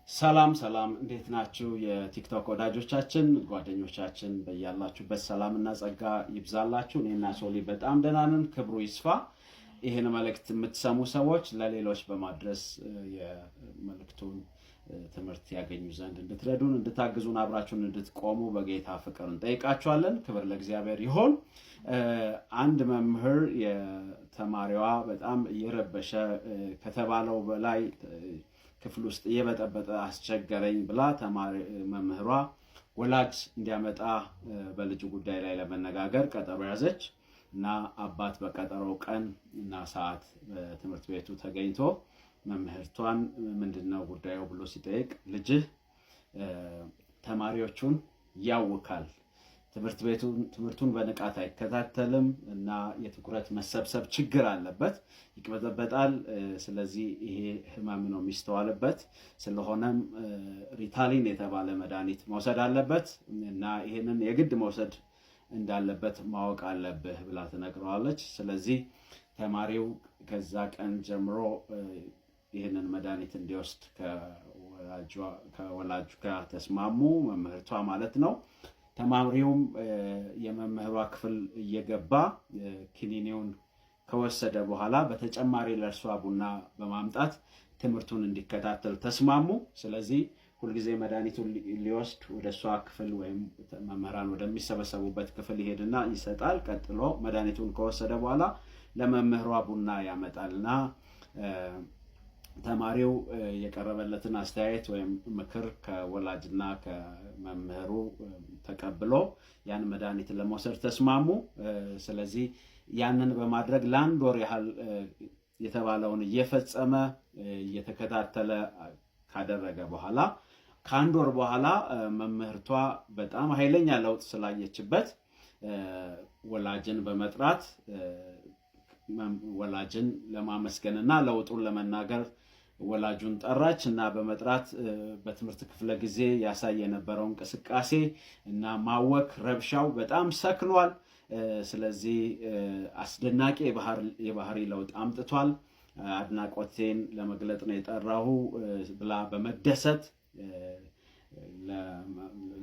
ሰላም እንዴት ናችሁ? የቲክቶክ ወዳጆቻችን ጓደኞቻችን በያላችሁበት ሰላምና ጸጋ ይብዛላችሁ። እኔና ሶሊ በጣም ደህና ነን፣ ክብሩ ይስፋ። ይህን መልእክት የምትሰሙ ሰዎች ለሌሎች በማድረስ የመልእክቱን ትምህርት ያገኙ ዘንድ እንድትረዱን እንድታግዙን አብራችሁን እንድትቆሙ በጌታ ፍቅር እንጠይቃችኋለን። ክብር ለእግዚአብሔር ይሁን። አንድ መምህር የተማሪዋ በጣም እየረበሸ ከተባለው በላይ ክፍል ውስጥ እየበጠበጠ አስቸገረኝ ብላ መምህሯ ወላጅ እንዲያመጣ በልጁ ጉዳይ ላይ ለመነጋገር ቀጠሮ ያዘች እና አባት በቀጠሮው ቀን እና ሰዓት በትምህርት ቤቱ ተገኝቶ መምህርቷን ምንድነው ጉዳዩ ብሎ ሲጠይቅ ልጅህ ተማሪዎቹን ያውካል፣ ትምህርቱን በንቃት አይከታተልም እና የትኩረት መሰብሰብ ችግር አለበት፣ ይቅበጠበጣል። ስለዚህ ይሄ ህመም ነው የሚስተዋልበት። ስለሆነም ሪታሊን የተባለ መድኃኒት መውሰድ አለበት እና ይሄንን የግድ መውሰድ እንዳለበት ማወቅ አለብህ ብላ ትነግረዋለች። ስለዚህ ተማሪው ከዛ ቀን ጀምሮ ይህንን መድኃኒት እንዲወስድ ከወላጁ ጋር ተስማሙ፣ መምህርቷ ማለት ነው። ተማሪውም የመምህሯ ክፍል እየገባ ኪኒኒውን ከወሰደ በኋላ በተጨማሪ ለእርሷ ቡና በማምጣት ትምህርቱን እንዲከታተል ተስማሙ። ስለዚህ ሁልጊዜ መድኃኒቱን ሊወስድ ወደ እሷ ክፍል ወይም መምህራን ወደሚሰበሰቡበት ክፍል ይሄድና ይሰጣል። ቀጥሎ መድኃኒቱን ከወሰደ በኋላ ለመምህሯ ቡና ያመጣልና ተማሪው የቀረበለትን አስተያየት ወይም ምክር ከወላጅና ከመምህሩ ተቀብሎ ያን መድኃኒት ለመውሰድ ተስማሙ። ስለዚህ ያንን በማድረግ ለአንድ ወር ያህል የተባለውን እየፈጸመ እየተከታተለ ካደረገ በኋላ ከአንድ ወር በኋላ መምህርቷ በጣም ኃይለኛ ለውጥ ስላየችበት ወላጅን በመጥራት ወላጅን ለማመስገንና ለውጡን ለመናገር ወላጁን ጠራች እና በመጥራት በትምህርት ክፍለ ጊዜ ያሳየ የነበረው እንቅስቃሴ እና ማወክ ረብሻው በጣም ሰክኗል። ስለዚህ አስደናቂ የባህሪ ለውጥ አምጥቷል። አድናቆቴን ለመግለጥ ነው የጠራሁ ብላ በመደሰት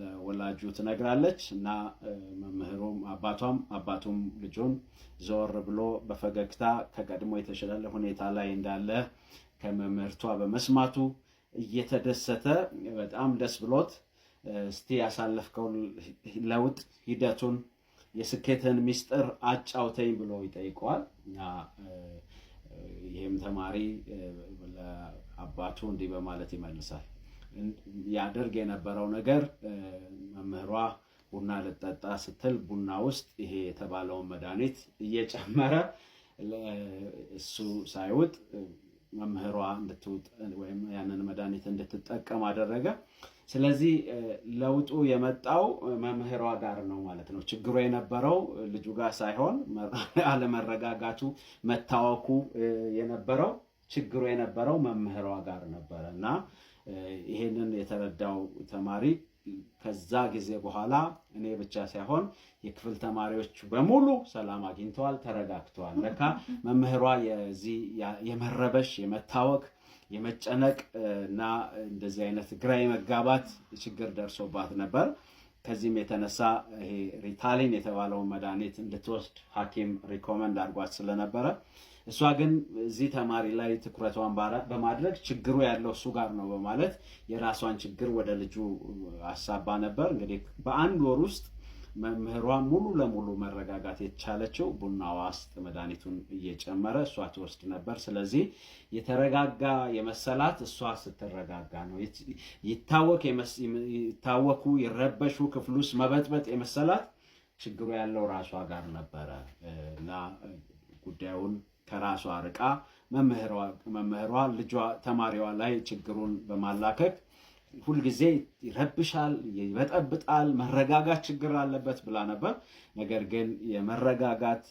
ለወላጁ ትነግራለች እና መምህሩም አባቱም ልጁን ዞር ብሎ በፈገግታ ከቀድሞ የተሻለ ሁኔታ ላይ እንዳለ ከመምህርቷ በመስማቱ እየተደሰተ በጣም ደስ ብሎት እስቲ ያሳለፍከው ለውጥ ሂደቱን የስኬትን ሚስጥር አጫውተኝ ብሎ ይጠይቀዋል እና ይህም ተማሪ ለአባቱ እንዲህ በማለት ይመልሳል። ያደርግ የነበረው ነገር መምህሯ ቡና ልጠጣ ስትል ቡና ውስጥ ይሄ የተባለውን መድኃኒት እየጨመረ እሱ ሳይውጥ መምህሯ እንድትውጥ ወይም ያንን መድኃኒት እንድትጠቀም አደረገ። ስለዚህ ለውጡ የመጣው መምህሯ ጋር ነው ማለት ነው። ችግሩ የነበረው ልጁ ጋር ሳይሆን አለመረጋጋቱ፣ መታወኩ የነበረው ችግሩ የነበረው መምህሯ ጋር ነበረ እና ይሄንን የተረዳው ተማሪ ከዛ ጊዜ በኋላ እኔ ብቻ ሳይሆን የክፍል ተማሪዎች በሙሉ ሰላም አግኝተዋል፣ ተረጋግተዋል። ለካ መምህሯ የዚህ የመረበሽ የመታወክ የመጨነቅ እና እንደዚህ አይነት ግራ የመጋባት ችግር ደርሶባት ነበር። ከዚህም የተነሳ ይሄ ሪታሊን የተባለውን መድኃኒት እንድትወስድ ሐኪም ሪኮመንድ አድርጓት ስለነበረ እሷ ግን እዚህ ተማሪ ላይ ትኩረቷን በማድረግ ችግሩ ያለው እሱ ጋር ነው በማለት የራሷን ችግር ወደ ልጁ አሳባ ነበር። እንግዲህ በአንድ ወር ውስጥ መምህሯ ሙሉ ለሙሉ መረጋጋት የቻለችው ቡናዋ ውስጥ መድኃኒቱን እየጨመረ እሷ ትወስድ ነበር። ስለዚህ የተረጋጋ የመሰላት እሷ ስትረጋጋ ነው። ይታወኩ ይረበሹ ክፍል ውስጥ መበጥበጥ የመሰላት ችግሩ ያለው ራሷ ጋር ነበረ እና ጉዳዩን ከራሷ ርቃ መምህሯ ልጇ ተማሪዋ ላይ ችግሩን በማላከክ ሁልጊዜ ይረብሻል፣ ይበጠብጣል፣ መረጋጋት ችግር አለበት ብላ ነበር። ነገር ግን የመረጋጋት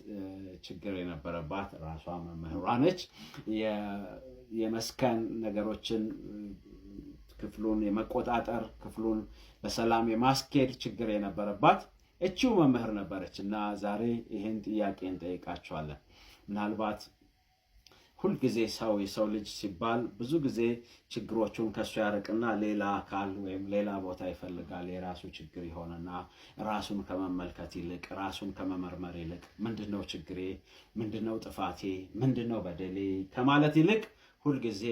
ችግር የነበረባት ራሷ መምህሯ ነች። የመስከን ነገሮችን ክፍሉን የመቆጣጠር ክፍሉን በሰላም የማስኬድ ችግር የነበረባት እቺው መምህር ነበረች እና ዛሬ ይህን ጥያቄ እንጠይቃቸዋለን። ምናልባት ሁል ጊዜ የሰው ልጅ ሲባል ብዙ ጊዜ ችግሮቹን ከሱ ያርቅና ሌላ አካል ወይም ሌላ ቦታ ይፈልጋል። የራሱ ችግር ይሆንና ራሱን ከመመልከት ይልቅ ራሱን ከመመርመር ይልቅ ምንድነው ችግሬ፣ ምንድነው ጥፋቴ፣ ምንድነው በደሌ ከማለት ይልቅ ሁልጊዜ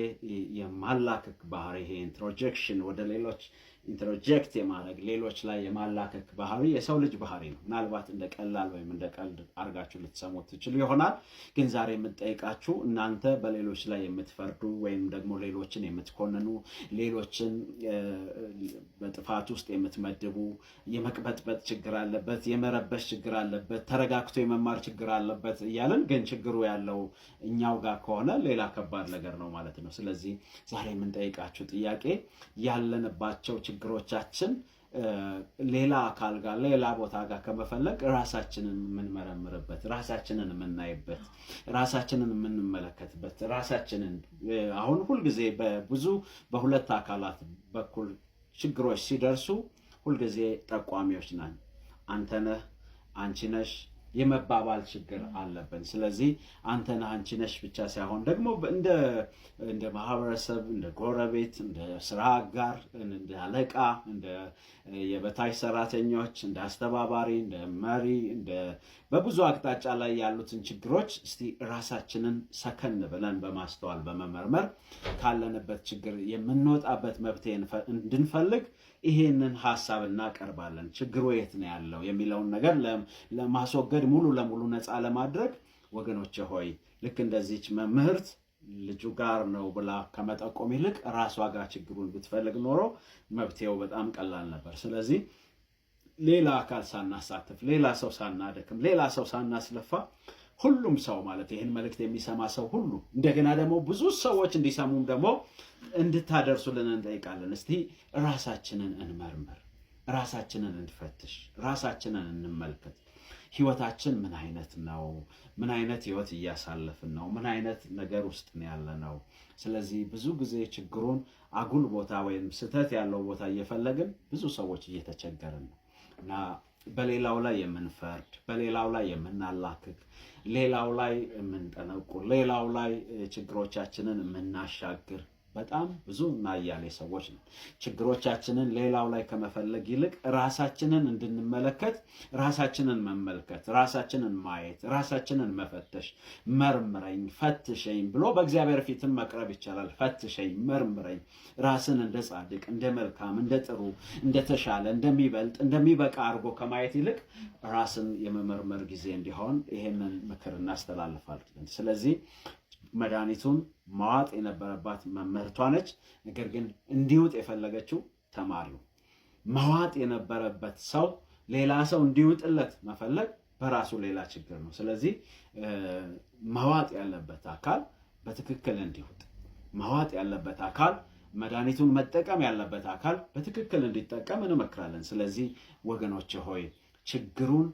የማላከክ ባህሪ፣ ይሄ ኢንትሮጀክሽን ወደ ሌሎች ኢንትሮጀክት የማድረግ ሌሎች ላይ የማላከክ ባህሪ የሰው ልጅ ባህሪ ነው። ምናልባት እንደ ቀላል ወይም እንደ ቀልድ አድርጋችሁ ልትሰሙት ትችሉ ይሆናል። ግን ዛሬ የምጠይቃችሁ እናንተ በሌሎች ላይ የምትፈርዱ ወይም ደግሞ ሌሎችን የምትኮንኑ፣ ሌሎችን በጥፋት ውስጥ የምትመድቡ፣ የመቅበጥበጥ ችግር አለበት፣ የመረበሽ ችግር አለበት፣ ተረጋግቶ የመማር ችግር አለበት እያለን ግን ችግሩ ያለው እኛው ጋር ከሆነ ሌላ ከባድ ነገር ነው ማለት ነው። ስለዚህ ዛሬ የምንጠይቃችሁ ጥያቄ ያለንባቸው ችግሮቻችን ሌላ አካል ጋር ሌላ ቦታ ጋር ከመፈለግ ራሳችንን የምንመረምርበት፣ ራሳችንን የምናይበት፣ ራሳችንን የምንመለከትበት፣ ራሳችንን አሁን ሁልጊዜ በሁለት አካላት በኩል ችግሮች ሲደርሱ ሁልጊዜ ጠቋሚዎች ነን። አንተ ነህ፣ አንቺ ነሽ የመባባል ችግር አለብን። ስለዚህ አንተ ነህ አንቺ ነሽ ብቻ ሳይሆን ደግሞ እንደ ማህበረሰብ፣ እንደ ጎረቤት፣ እንደ ስራ አጋር፣ እንደ አለቃ፣ እንደ የበታች ሰራተኞች፣ እንደ አስተባባሪ፣ እንደ መሪ፣ በብዙ አቅጣጫ ላይ ያሉትን ችግሮች እስቲ ራሳችንን ሰከን ብለን በማስተዋል በመመርመር ካለንበት ችግር የምንወጣበት መፍትሄ እንድንፈልግ ይሄንን ሐሳብ እናቀርባለን። ችግሩ የት ነው ያለው የሚለውን ነገር ለማስወገድ ሙሉ ለሙሉ ነፃ ለማድረግ ወገኖቼ ሆይ ልክ እንደዚች መምህርት ልጁ ጋር ነው ብላ ከመጠቆም ይልቅ ራሷ ጋር ችግሩን ብትፈልግ ኖሮ መፍትሄው በጣም ቀላል ነበር። ስለዚህ ሌላ አካል ሳናሳትፍ፣ ሌላ ሰው ሳናደክም፣ ሌላ ሰው ሳናስለፋ ሁሉም ሰው ማለት ይህን መልእክት የሚሰማ ሰው ሁሉ እንደገና ደግሞ ብዙ ሰዎች እንዲሰሙም ደግሞ እንድታደርሱልን እንጠይቃለን። እስቲ ራሳችንን እንመርምር፣ ራሳችንን እንፈትሽ፣ ራሳችንን እንመልከት። ህይወታችን ምን አይነት ነው? ምን አይነት ህይወት እያሳለፍን ነው? ምን አይነት ነገር ውስጥ ነው ያለነው? ስለዚህ ብዙ ጊዜ ችግሩን አጉል ቦታ ወይም ስህተት ያለው ቦታ እየፈለግን ብዙ ሰዎች እየተቸገርን ነው እና በሌላው ላይ የምንፈርድ፣ በሌላው ላይ የምናላክክ፣ ሌላው ላይ የምንጠነቁር፣ ሌላው ላይ ችግሮቻችንን የምናሻግር በጣም ብዙ እና እያሌ ሰዎች ነው። ችግሮቻችንን ሌላው ላይ ከመፈለግ ይልቅ ራሳችንን እንድንመለከት፣ ራሳችንን መመልከት፣ ራሳችንን ማየት፣ ራሳችንን መፈተሽ፣ መርምረኝ፣ ፈትሸኝ ብሎ በእግዚአብሔር ፊትም መቅረብ ይቻላል። ፈትሸኝ፣ መርምረኝ፣ ራስን እንደ ጻድቅ፣ እንደ መልካም፣ እንደ ጥሩ፣ እንደተሻለ፣ እንደሚበልጥ፣ እንደሚበቃ አድርጎ ከማየት ይልቅ ራስን የመመርመር ጊዜ እንዲሆን ይሄንን ምክር እናስተላልፋለን። ስለዚህ መድኃኒቱን ማዋጥ የነበረባት መምህርቷ ነች። ነገር ግን እንዲውጥ የፈለገችው ተማሪው። ማዋጥ የነበረበት ሰው ሌላ ሰው እንዲውጥለት መፈለግ በራሱ ሌላ ችግር ነው። ስለዚህ ማዋጥ ያለበት አካል በትክክል እንዲውጥ፣ ማዋጥ ያለበት አካል መድኃኒቱን መጠቀም ያለበት አካል በትክክል እንዲጠቀም እንመክራለን። ስለዚህ ወገኖች ሆይ ችግሩን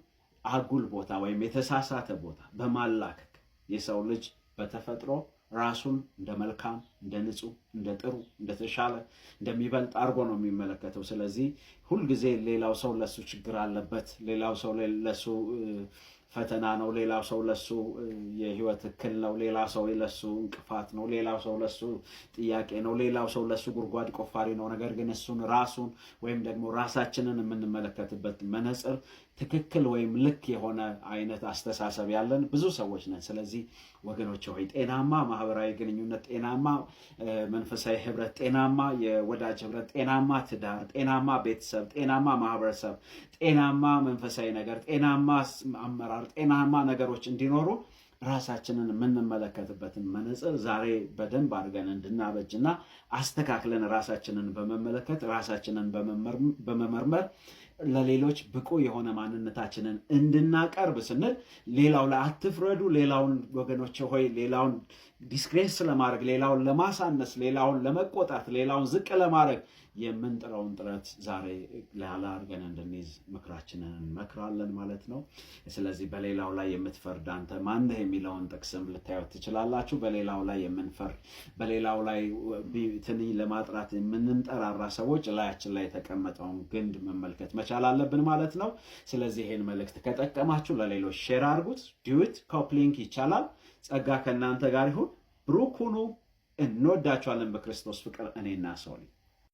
አጉል ቦታ ወይም የተሳሳተ ቦታ በማላከክ የሰው ልጅ በተፈጥሮ ራሱን እንደ መልካም፣ እንደ ንጹህ፣ እንደ ጥሩ፣ እንደተሻለ፣ እንደሚበልጥ አድርጎ ነው የሚመለከተው። ስለዚህ ሁልጊዜ ሌላው ሰው ለሱ ችግር አለበት፣ ሌላው ሰው ለሱ ፈተና ነው፣ ሌላው ሰው ለሱ የህይወት እክል ነው፣ ሌላው ሰው ለሱ እንቅፋት ነው፣ ሌላው ሰው ለሱ ጥያቄ ነው፣ ሌላው ሰው ለሱ ጉድጓድ ቆፋሪ ነው። ነገር ግን እሱን ራሱን ወይም ደግሞ ራሳችንን የምንመለከትበት መነጽር ትክክል ወይም ልክ የሆነ አይነት አስተሳሰብ ያለን ብዙ ሰዎች ነን። ስለዚህ ወገኖች ሆይ ጤናማ ማህበራዊ ግንኙነት፣ ጤናማ መንፈሳዊ ህብረት፣ ጤናማ የወዳጅ ህብረት፣ ጤናማ ትዳር፣ ጤናማ ቤተሰብ፣ ጤናማ ማህበረሰብ፣ ጤናማ መንፈሳዊ ነገር፣ ጤናማ አመራር፣ ጤናማ ነገሮች እንዲኖሩ ራሳችንን የምንመለከትበትን መነጽር ዛሬ በደንብ አድርገን እንድናበጅና አስተካክለን ራሳችንን በመመለከት ራሳችንን በመመርመር ለሌሎች ብቁ የሆነ ማንነታችንን እንድናቀርብ ስንል ሌላው ላይ አትፍረዱ። ሌላውን ወገኖች ሆይ ሌላውን ዲስግሬስ ለማድረግ፣ ሌላውን ለማሳነስ፣ ሌላውን ለመቆጣት፣ ሌላውን ዝቅ ለማድረግ የምንጥረውን ጥረት ዛሬ ላላ አድርገን እንድንይዝ ምክራችንን እንመክራለን ማለት ነው። ስለዚህ በሌላው ላይ የምትፈርድ አንተ ማነህ የሚለውን ጥቅስም ልታዩት ትችላላችሁ። በሌላው ላይ የምንፈርድ፣ በሌላው ላይ ትንኝ ለማጥራት የምንጠራራ ሰዎች ላያችን ላይ የተቀመጠውን ግንድ መመልከት መቻል አለብን ማለት ነው። ስለዚህ ይህን መልእክት ከጠቀማችሁ ለሌሎች ሼር አድርጉት። ዲዩት ኮፕሊንክ ይቻላል። ጸጋ ከእናንተ ጋር ይሁን። ብሩክ ሁኑ። እንወዳችኋለን በክርስቶስ ፍቅር እኔና ሶሊ